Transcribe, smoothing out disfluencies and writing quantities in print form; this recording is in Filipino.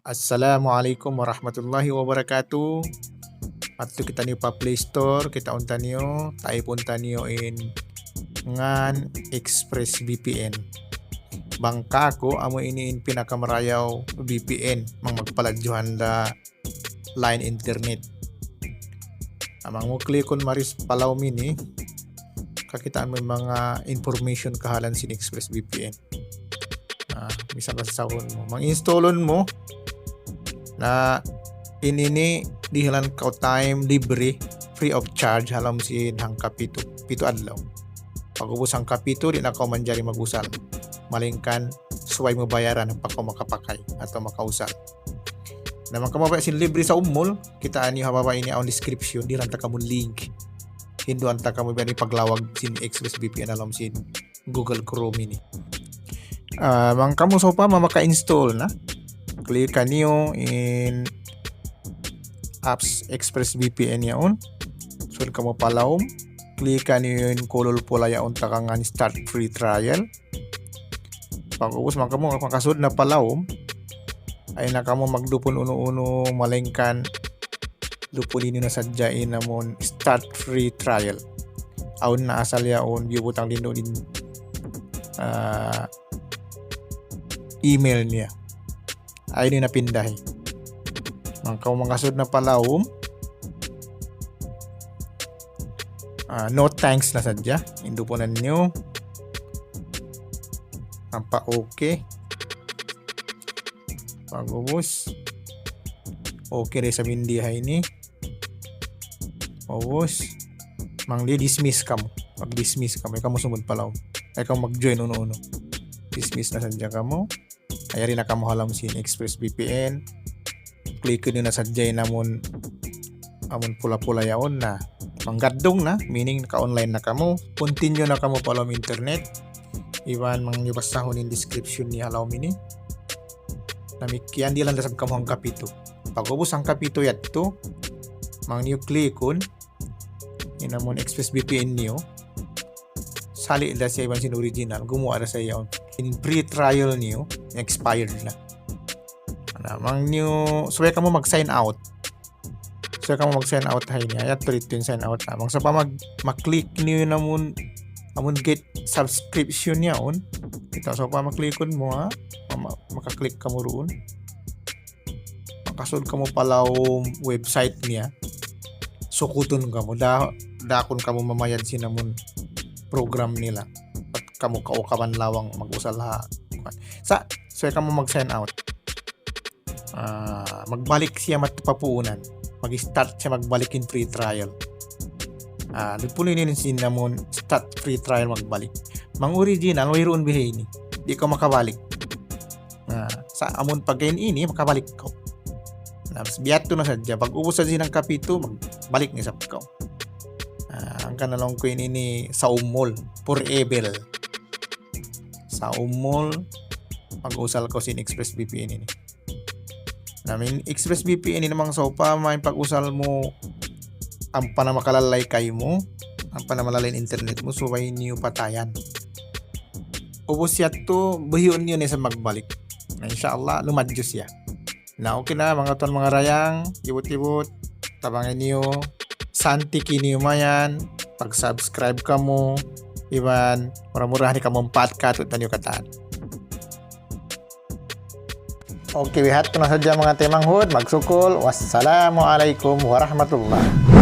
Assalamualaikum warahmatullahi wabarakatuh. Atau kita niyo pa Play Store, kita unta niyo, tayo punta niyo in ngan ExpressVPN. Bangka ko amo ini in pinakamarayaw VPN mang magpaladyuhan da line internet. Amang mo klikon maris palaw mini kakitaan mo mga information kahalan sin ExpressVPN. Bisa basahon mo, mang-installon mo na inini dihalan ka time libre free of charge halam sin hang kapito adlaw. Pagubos ang kapito di na ka manjari magusal. Malingkan suway mo bayaran pa ka makapakay atau makausal. Naman ka mabaya sin libre sa umol, kitaan niyo hababa ini ang description di ranta ka mo link. Hindo anta ka mo bani paglawag sin ExpressVPN alam sin Google Chrome ini. Mang kamu so pa maka-install na. Klikan niyo in apps ExpressVPN yaon. So kamu palawom. Klikan niyo in kolol pula yaon takangan start free trial. Pag-ubos man kamu makasud na palawom ay na kamu magdupon uno-uno malengkan dupulin na sadyain namon start free trial. Aun na asal yaon butang lindo din email niya ay ni napindahi mangkaw mangasod na palawom no thanks na sadya indupunan nyo nampa okay pagubos okay rin sa mindihay ni ubos mangli dismiss kamo pag dismiss kamo kamu sumod palawom ay kamu mag-join uno-uno dismiss na sadya kamo ayari na kamo halam sin ExpressVPN. Click nyo na sadyay namon amon pula-pula yaon na manggadong na meaning naka-online na kamo. Continue na kamo palam internet. Iwan mangyubasahon in description ni halam ini. Namikyan di lang dasab kamo ang kapito. Pag-ubos ang kapito yato mang niyo click-on inamon ExpressVPN niyo. Sali da siya iban sin original gumawa da sa yaon. In pre-trial niyo expired na. Namang niyo suway ka mo mag-sign out. Suway ka mo mag-sign out hay niya. Ayat tulit yung sign out na. Sa pa mag-click niyo namun amon get subscription niya on. Ito so pa mag-clickon mo ha. Maka-click ka mo roon. Makasod ka mo palaw website niya. Sukuton ka mo. Dakon ka mo mamayad sinamon program nila. At kamo kaukaban lawang mag-usal ha. So ka mo mag-sign out. Magbalik siya matpapuunan. Mag-start siya magbalik in free trial. Lupunin din sinamon start free trial magbalik. Mang original mayroon bihay ni. Di ka makabalik. Sa amon pagain ini makabalik ko. Biyato na sadya. Pag ubos sa sinang kapito magbalik ni sa pagkaw. Ang kanalong ko ini sa umol forever. Sa umol pag-usal ko sin ExpressVPN ini. Namin ExpressVPN ini namang sopa may pag-usal mo ang panamakalalay kayo mo, ang panamalalay internet mo, so may niyo patayan. Ubos siya to, buhiyon yun sa magbalik. Na inshallah, lumadyo siya. Na okay na, mga ton mga rayang, ibot-ibot, tabangin niyo, santiki niyo mayan, pag-subscribe ka mo, iban, murah-murah ni ka mong podcast at niyo kataan. Okay, wihat ko na sadya mga temang hud. Magsukol. Wassalamualaikum warahmatullahi